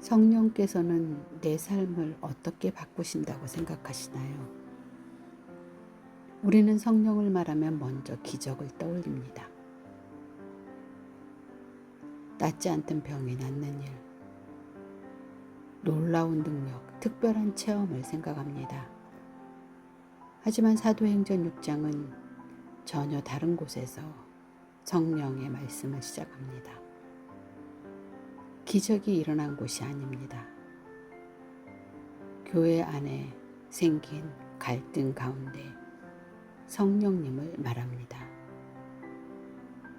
성령께서는 내 삶을 어떻게 바꾸신다고 생각하시나요? 우리는 성령을 말하면 먼저 기적을 떠올립니다. 낫지 않던 병이 낫는 일, 놀라운 능력, 특별한 체험을 생각합니다. 하지만 사도행전 6장은 전혀 다른 곳에서 성령의 말씀을 시작합니다. 기적이 일어난 곳이 아닙니다. 교회 안에 생긴 갈등 가운데 성령님을 말합니다.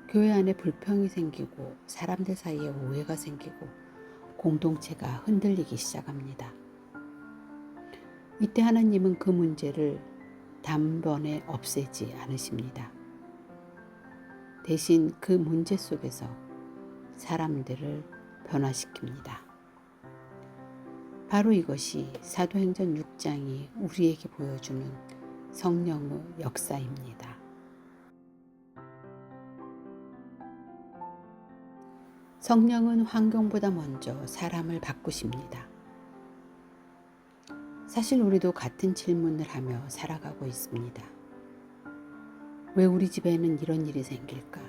교회 안에 불평이 생기고 사람들 사이에 오해가 생기고 공동체가 흔들리기 시작합니다. 이때 하나님은 그 문제를 단번에 없애지 않으십니다. 대신 그 문제 속에서 사람들을 변화시킵니다. 바로 이것이 사도행전 6장이 우리에게 보여주는 성령의 역사입니다. 성령은 환경보다 먼저 사람을 바꾸십니다. 사실 우리도 같은 질문을 하며 살아가고 있습니다. 왜 우리 집에는 이런 일이 생길까?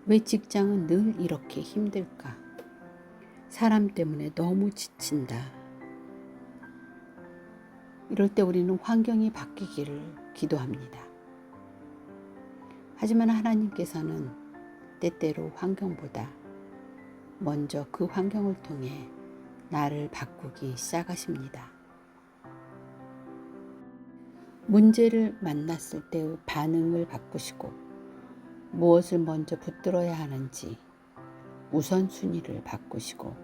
왜 직장은 늘 이렇게 힘들까? 사람 때문에 너무 지친다. 이럴 때 우리는 환경이 바뀌기를 기도합니다. 하지만 하나님께서는 때때로 환경보다 먼저 그 환경을 통해 나를 바꾸기 시작하십니다. 문제를 만났을 때의 반응을 바꾸시고 무엇을 먼저 붙들어야 하는지 우선순위를 바꾸시고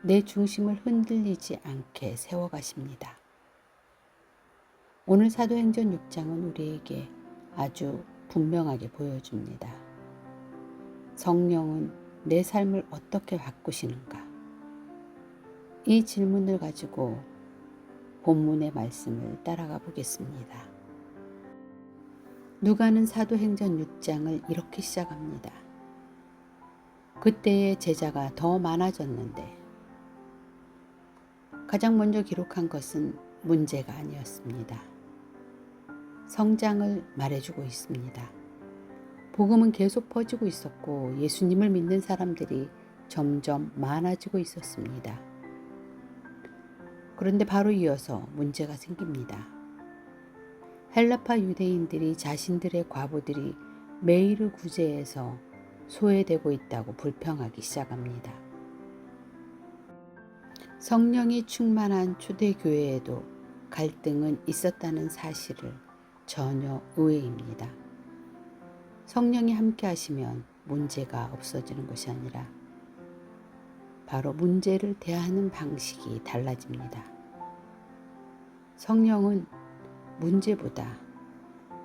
내 중심을 흔들리지 않게 세워가십니다. 오늘 사도행전 6장은 우리에게 아주 분명하게 보여줍니다. 성령은 내 삶을 어떻게 바꾸시는가? 이 질문을 가지고 본문의 말씀을 따라가 보겠습니다. 누가는 사도행전 6장을 이렇게 시작합니다. 그때의 제자가 더 많아졌는데 가장 먼저 기록한 것은 문제가 아니었습니다. 성장을 말해주고 있습니다. 복음은 계속 퍼지고 있었고 예수님을 믿는 사람들이 점점 많아지고 있었습니다. 그런데 바로 이어서 문제가 생깁니다. 헬라파 유대인들이 자신들의 과부들이 메이르 구제에서 소외되고 있다고 불평하기 시작합니다. 성령이 충만한 초대교회에도 갈등은 있었다는 사실을 전혀 의외입니다. 성령이 함께 하시면 문제가 없어지는 것이 아니라 바로 문제를 대하는 방식이 달라집니다. 성령은 문제보다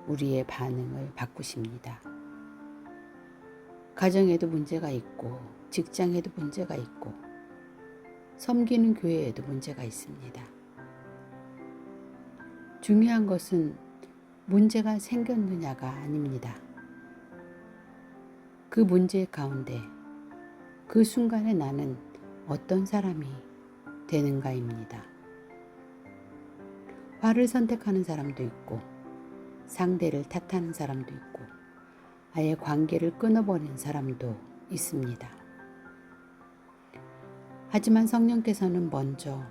우리의 반응을 바꾸십니다. 가정에도 문제가 있고 직장에도 문제가 있고 섬기는 교회에도 문제가 있습니다. 중요한 것은 문제가 생겼느냐가 아닙니다. 그 문제 가운데 그 순간에 나는 어떤 사람이 되는가입니다. 화를 선택하는 사람도 있고 상대를 탓하는 사람도 있고 아예 관계를 끊어버리는 사람도 있습니다. 하지만 성령께서는 먼저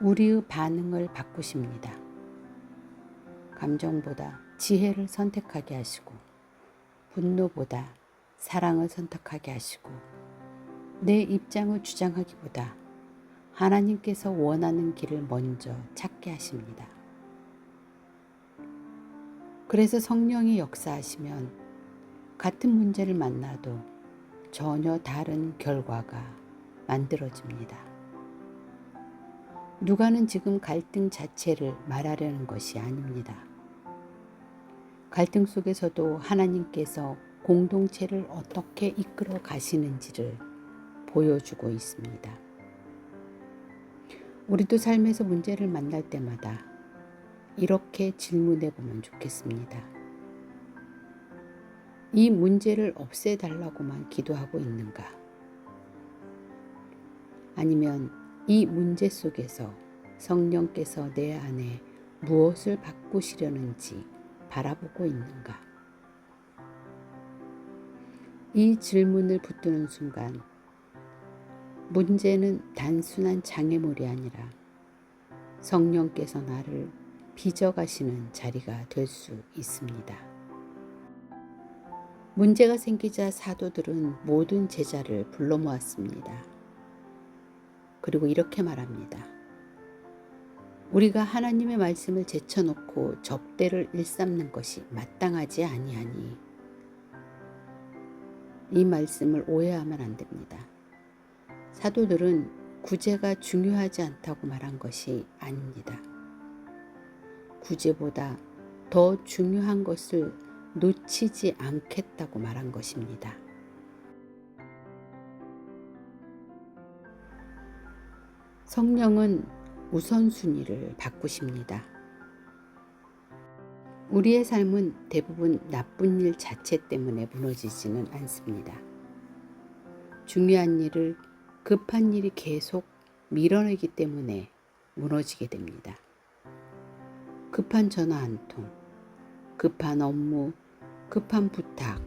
우리의 반응을 바꾸십니다. 감정보다 지혜를 선택하게 하시고 분노보다 사랑을 선택하게 하시고 내 입장을 주장하기보다 하나님께서 원하는 길을 먼저 찾게 하십니다. 그래서 성령이 역사하시면 같은 문제를 만나도 전혀 다른 결과가 만들어집니다. 누가는 지금 갈등 자체를 말하려는 것이 아닙니다. 갈등 속에서도 하나님께서 공동체를 어떻게 이끌어 가시는지를 보여주고 있습니다. 우리도 삶에서 문제를 만날 때마다 이렇게 질문해 보면 좋겠습니다. 이 문제를 없애달라고만 기도하고 있는가? 아니면 이 문제 속에서 성령께서 내 안에 무엇을 바꾸시려는지 바라보고 있는가? 이 질문을 붙드는 순간 문제는 단순한 장애물이 아니라 성령께서 나를 빚어가시는 자리가 될 수 있습니다. 문제가 생기자 사도들은 모든 제자를 불러 모았습니다. 그리고 이렇게 말합니다. 우리가 하나님의 말씀을 제쳐놓고 접대를 일삼는 것이 마땅하지 아니하니. 이 말씀을 오해하면 안 됩니다. 사도들은 구제가 중요하지 않다고 말한 것이 아닙니다. 구제보다 더 중요한 것을 놓치지 않겠다고 말한 것입니다. 성령은 우선순위를 바꾸십니다. 우리의 삶은 대부분 나쁜 일 자체 때문에 무너지지는 않습니다. 중요한 일을 급한 일이 계속 밀어내기 때문에 무너지게 됩니다. 급한 전화 한 통, 급한 업무, 급한 부탁,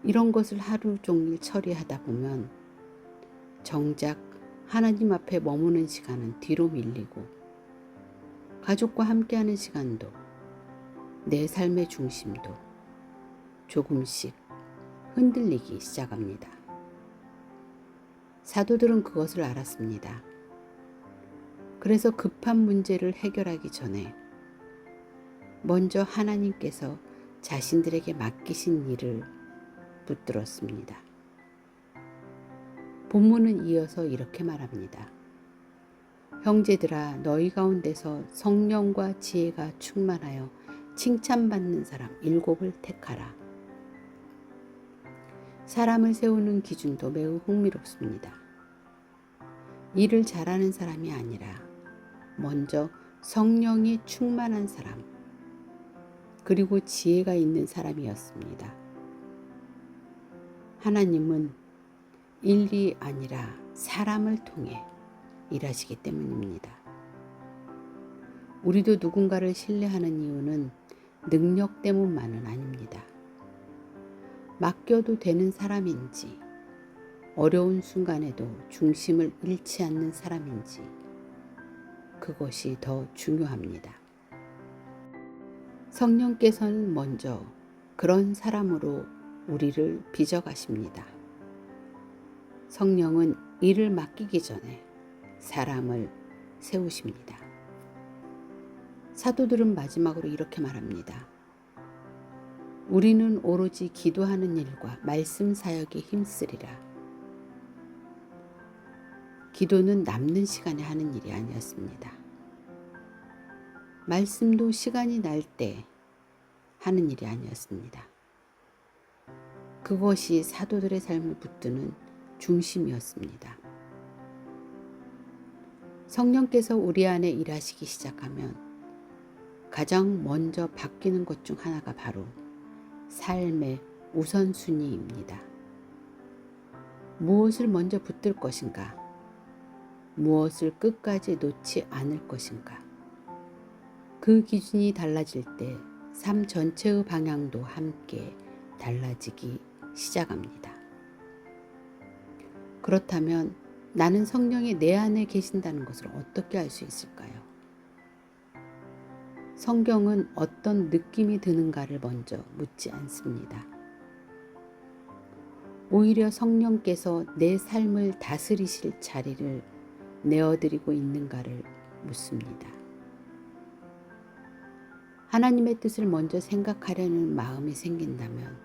이런 것을 하루 종일 처리하다 보면 정작 하나님 앞에 머무는 시간은 뒤로 밀리고 가족과 함께하는 시간도 내 삶의 중심도 조금씩 흔들리기 시작합니다. 사도들은 그것을 알았습니다. 그래서 급한 문제를 해결하기 전에 먼저 하나님께서 자신들에게 맡기신 일을 붙들었습니다. 본문은 이어서 이렇게 말합니다. 형제들아, 너희 가운데서 성령과 지혜가 충만하여 칭찬받는 사람 7을 택하라. 사람을 세우는 기준도 매우 흥미롭습니다. 일을 잘하는 사람이 아니라 먼저 성령이 충만한 사람, 그리고 지혜가 있는 사람이었습니다. 하나님은 일이 아니라 사람을 통해 일하시기 때문입니다. 우리도 누군가를 신뢰하는 이유는 능력 때문만은 아닙니다. 맡겨도 되는 사람인지, 어려운 순간에도 중심을 잃지 않는 사람인지, 그것이 더 중요합니다. 성령께서는 먼저 그런 사람으로 우리를 빚어가십니다. 성령은 일을 맡기기 전에 사람을 세우십니다. 사도들은 마지막으로 이렇게 말합니다. 우리는 오로지 기도하는 일과 말씀 사역에 힘쓰리라. 기도는 남는 시간에 하는 일이 아니었습니다. 말씀도 시간이 날 때 하는 일이 아니었습니다. 그것이 사도들의 삶을 붙드는 중심이었습니다. 성령께서 우리 안에 일하시기 시작하면 가장 먼저 바뀌는 것 중 하나가 바로 삶의 우선순위입니다. 무엇을 먼저 붙들 것인가? 무엇을 끝까지 놓지 않을 것인가? 그 기준이 달라질 때 삶 전체의 방향도 함께 달라지기 시작합니다. 그렇다면 나는 성령이 내 안에 계신다는 것을 어떻게 알 수 있을까요? 성경은 어떤 느낌이 드는가를 먼저 묻지 않습니다. 오히려 성령께서 내 삶을 다스리실 자리를 내어드리고 있는가를 묻습니다. 하나님의 뜻을 먼저 생각하려는 마음이 생긴다면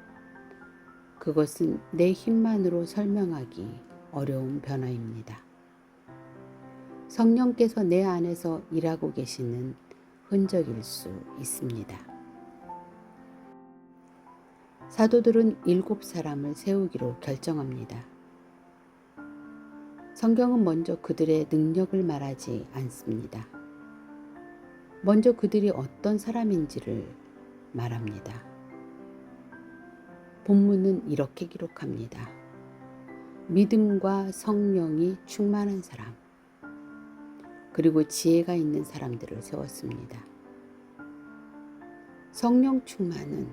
그것은 내 힘만으로 설명하기 어려운 변화입니다. 성령께서 내 안에서 일하고 계시는 흔적일 수 있습니다. 사도들은 7사람을 세우기로 결정합니다. 성경은 먼저 그들의 능력을 말하지 않습니다. 먼저 그들이 어떤 사람인지를 말합니다. 본문은 이렇게 기록합니다. 믿음과 성령이 충만한 사람, 그리고 지혜가 있는 사람들을 세웠습니다. 성령 충만은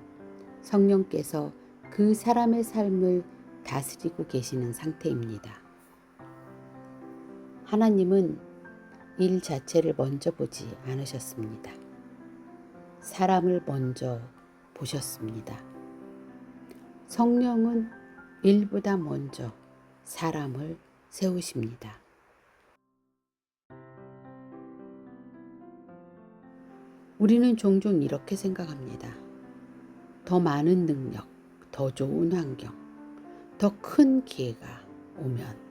성령께서 그 사람의 삶을 다스리고 계시는 상태입니다. 하나님은 일 자체를 먼저 보지 않으셨습니다. 사람을 먼저 보셨습니다. 성령은 일보다 먼저 사람을 세우십니다. 우리는 종종 이렇게 생각합니다. 더 많은 능력, 더 좋은 환경, 더 큰 기회가 오면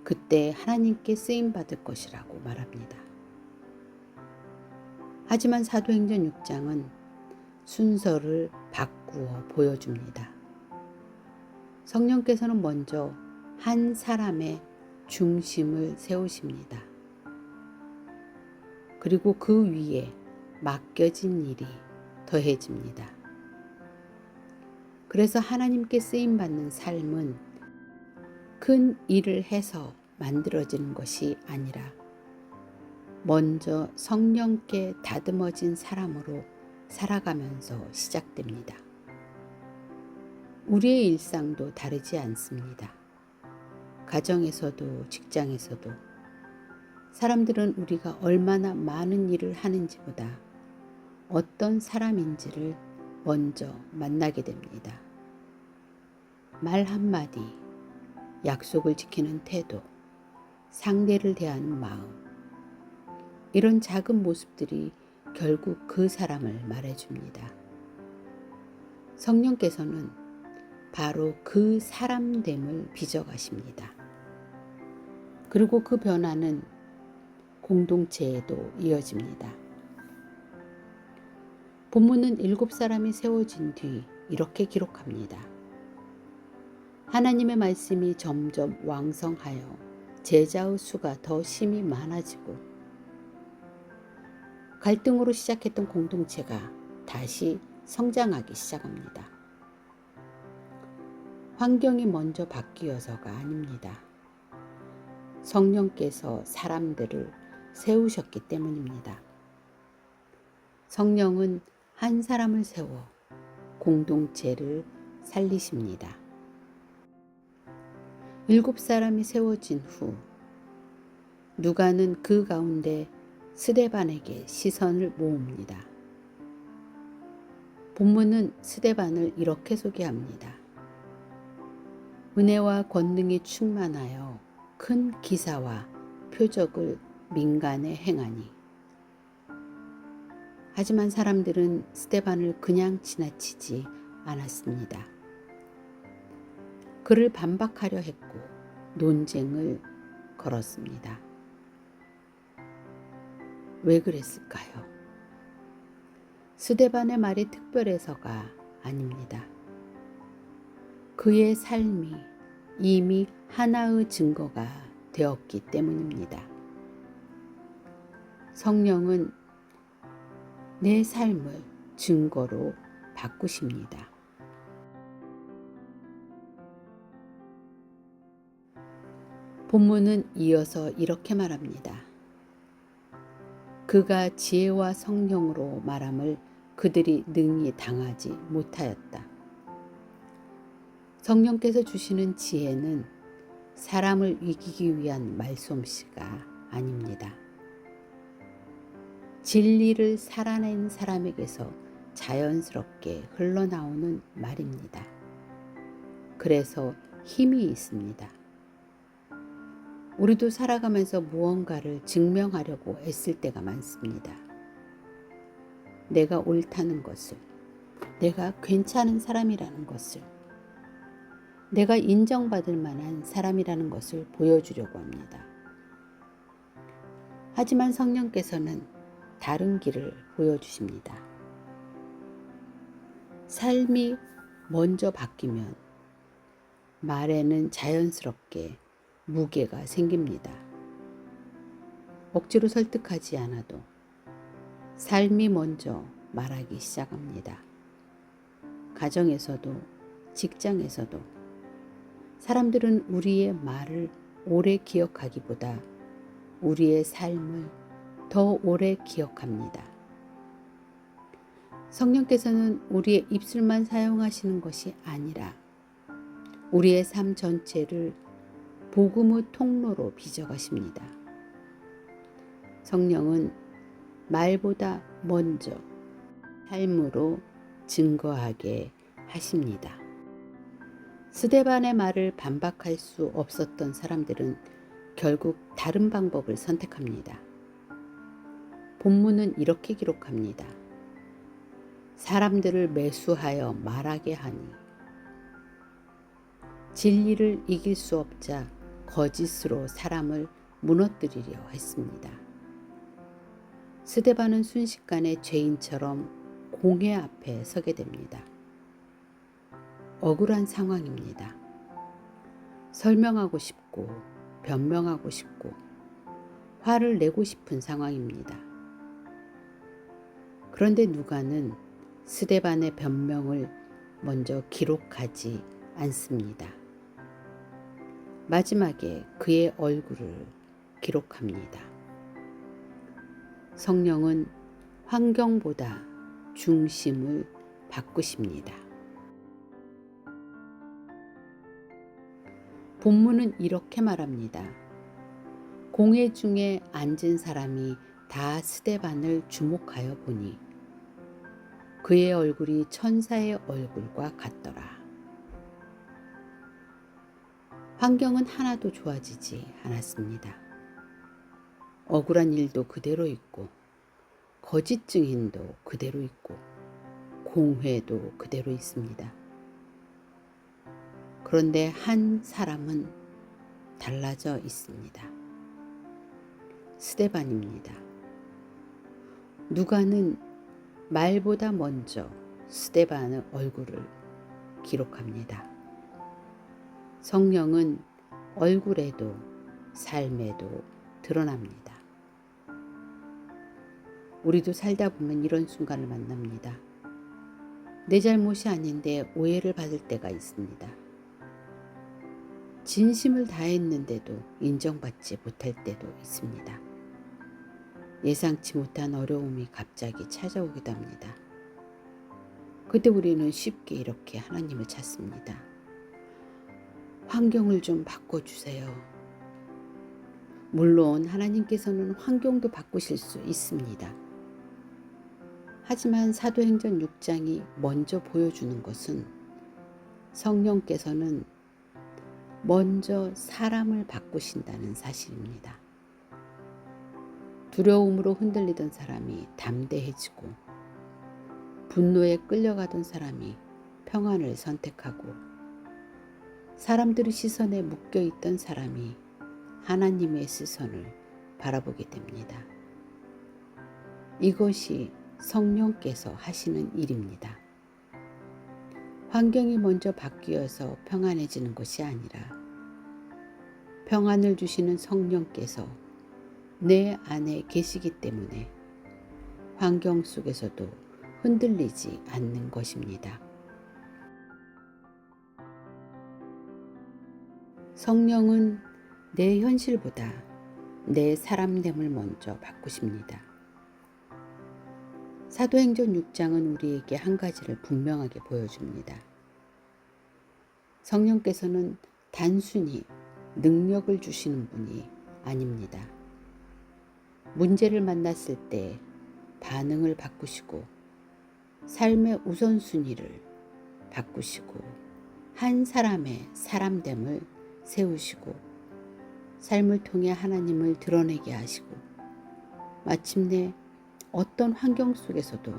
그때 하나님께 쓰임받을 것이라고 말합니다. 하지만 사도행전 6장은 순서를 바꾸어 보여줍니다. 성령께서는 먼저 한 사람의 중심을 세우십니다. 그리고 그 위에 맡겨진 일이 더해집니다. 그래서 하나님께 쓰임받는 삶은 큰 일을 해서 만들어지는 것이 아니라 먼저 성령께 다듬어진 사람으로 살아가면서 시작됩니다. 우리의 일상도 다르지 않습니다. 가정에서도 직장에서도 사람들은 우리가 얼마나 많은 일을 하는지보다 어떤 사람인지를 먼저 만나게 됩니다. 말 한마디, 약속을 지키는 태도, 상대를 대하는 마음, 이런 작은 모습들이 결국 그 사람을 말해줍니다. 성령께서는 바로 그 사람됨을 빚어가십니다. 그리고 그 변화는 공동체에도 이어집니다. 본문은 7사람이 세워진 뒤 이렇게 기록합니다. 하나님의 말씀이 점점 왕성하여 제자의 수가 더 심히 많아지고 갈등으로 시작했던 공동체가 다시 성장하기 시작합니다. 환경이 먼저 바뀌어서가 아닙니다. 성령께서 사람들을 세우셨기 때문입니다. 성령은 한 사람을 세워 공동체를 살리십니다. 7사람이 세워진 후 누가는 그 가운데 스데반에게 시선을 모읍니다. 본문은 스데반을 이렇게 소개합니다. 은혜와 권능이 충만하여 큰 기사와 표적을 민간에 행하니. 하지만 사람들은 스데반을 그냥 지나치지 않았습니다. 그를 반박하려 했고 논쟁을 걸었습니다. 왜 그랬을까요? 스데반의 말이 특별해서가 아닙니다. 그의 삶이 이미 하나의 증거가 되었기 때문입니다. 성령은 내 삶을 증거로 바꾸십니다. 본문은 이어서 이렇게 말합니다. 그가 지혜와 성령으로 말함을 그들이 능히 당하지 못하였다. 성령께서 주시는 지혜는 사람을 이기기 위한 말솜씨가 아닙니다. 진리를 살아낸 사람에게서 자연스럽게 흘러나오는 말입니다. 그래서 힘이 있습니다. 우리도 살아가면서 무언가를 증명하려고 애쓸 때가 많습니다. 내가 옳다는 것을, 내가 괜찮은 사람이라는 것을, 내가 인정받을 만한 사람이라는 것을 보여주려고 합니다. 하지만 성령께서는 다른 길을 보여주십니다. 삶이 먼저 바뀌면 말에는 자연스럽게 무게가 생깁니다. 억지로 설득하지 않아도 삶이 먼저 말하기 시작합니다. 가정에서도 직장에서도 사람들은 우리의 말을 오래 기억하기보다 우리의 삶을 더 오래 기억합니다. 성령께서는 우리의 입술만 사용하시는 것이 아니라 우리의 삶 전체를 복음의 통로로 빚어가십니다. 성령은 말보다 먼저 삶으로 증거하게 하십니다. 스데반의 말을 반박할 수 없었던 사람들은 결국 다른 방법을 선택합니다. 본문은 이렇게 기록합니다. 사람들을 매수하여 말하게 하니 진리를 이길 수 없자 거짓으로 사람을 무너뜨리려 했습니다. 스데반은 순식간에 죄인처럼 공회 앞에 서게 됩니다. 억울한 상황입니다. 설명하고 싶고 변명하고 싶고 화를 내고 싶은 상황입니다. 그런데 누가는 스데반의 변명을 먼저 기록하지 않습니다. 마지막에 그의 얼굴을 기록합니다. 성령은 환경보다 중심을 바꾸십니다. 본문은 이렇게 말합니다. 공회 중에 앉은 사람이 다 스데반을 주목하여 보니 그의 얼굴이 천사의 얼굴과 같더라. 환경은 하나도 좋아지지 않았습니다. 억울한 일도 그대로 있고 거짓 증인도 그대로 있고 공회도 그대로 있습니다. 그런데 한 사람은 달라져 있습니다. 스데반입니다. 누가는 말보다 먼저 스데반의 얼굴을 기록합니다. 성령은 얼굴에도 삶에도 드러납니다. 우리도 살다 보면 이런 순간을 만납니다. 내 잘못이 아닌데 오해를 받을 때가 있습니다. 진심을 다했는데도 인정받지 못할 때도 있습니다. 예상치 못한 어려움이 갑자기 찾아오기도 합니다. 그때 우리는 쉽게 이렇게 하나님을 찾습니다. 환경을 좀 바꿔주세요. 물론 하나님께서는 환경도 바꾸실 수 있습니다. 하지만 사도행전 6장이 먼저 보여주는 것은 성령께서는 먼저 사람을 바꾸신다는 사실입니다. 두려움으로 흔들리던 사람이 담대해지고 분노에 끌려가던 사람이 평안을 선택하고 사람들의 시선에 묶여있던 사람이 하나님의 시선을 바라보게 됩니다. 이것이 성령께서 하시는 일입니다. 환경이 먼저 바뀌어서 평안해지는 것이 아니라 평안을 주시는 성령께서 내 안에 계시기 때문에 환경 속에서도 흔들리지 않는 것입니다. 성령은 내 현실보다 내 사람됨을 먼저 바꾸십니다. 사도행전 6장은 우리에게 한 가지를 분명하게 보여줍니다. 성령께서는 단순히 능력을 주시는 분이 아닙니다. 문제를 만났을 때 반응을 바꾸시고 삶의 우선순위를 바꾸시고 한 사람의 사람됨을 세우시고 삶을 통해 하나님을 드러내게 하시고 마침내 어떤 환경 속에서도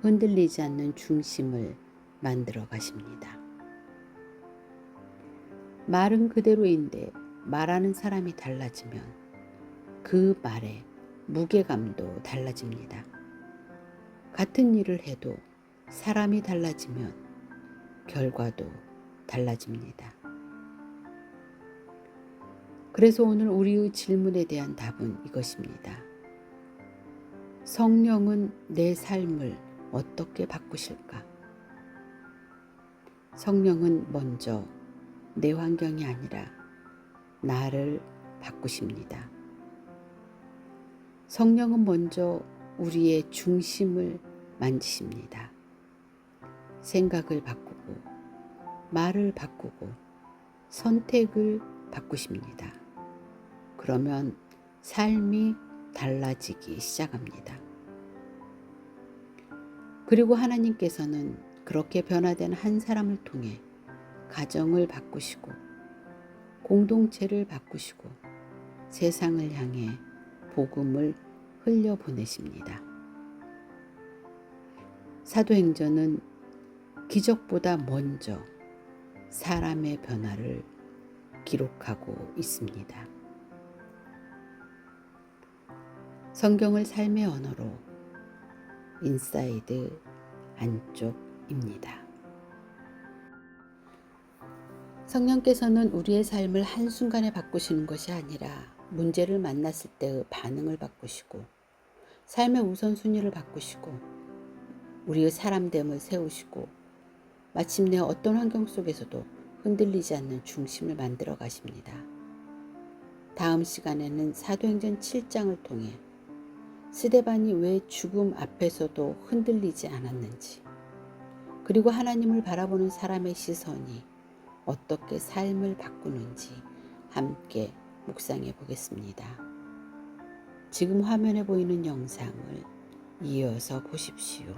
흔들리지 않는 중심을 만들어 가십니다. 말은 그대로인데 말하는 사람이 달라지면 그 말의 무게감도 달라집니다. 같은 일을 해도 사람이 달라지면 결과도 달라집니다. 그래서 오늘 우리의 질문에 대한 답은 이것입니다. 성령은 내 삶을 어떻게 바꾸실까? 성령은 먼저 내 환경이 아니라 나를 바꾸십니다. 성령은 먼저 우리의 중심을 만지십니다. 생각을 바꾸고 말을 바꾸고 선택을 바꾸십니다. 그러면 삶이 달라지기 시작합니다. 그리고 하나님께서는 그렇게 변화된 한 사람을 통해 가정을 바꾸시고 공동체를 바꾸시고 세상을 향해 복음을 흘려보내십니다. 사도행전은 기적보다 먼저 사람의 변화를 기록하고 있습니다. 성경을 삶의 언어로 인사이드 안쪽입니다. 성령께서는 우리의 삶을 한순간에 바꾸시는 것이 아니라 문제를 만났을 때의 반응을 바꾸시고 삶의 우선순위를 바꾸시고 우리의 사람됨을 세우시고 마침내 어떤 환경 속에서도 흔들리지 않는 중심을 만들어 가십니다. 다음 시간에는 사도행전 7장을 통해 스데반이 왜 죽음 앞에서도 흔들리지 않았는지, 그리고 하나님을 바라보는 사람의 시선이 어떻게 삶을 바꾸는지 함께 묵상해 보겠습니다. 지금 화면에 보이는 영상을 이어서 보십시오.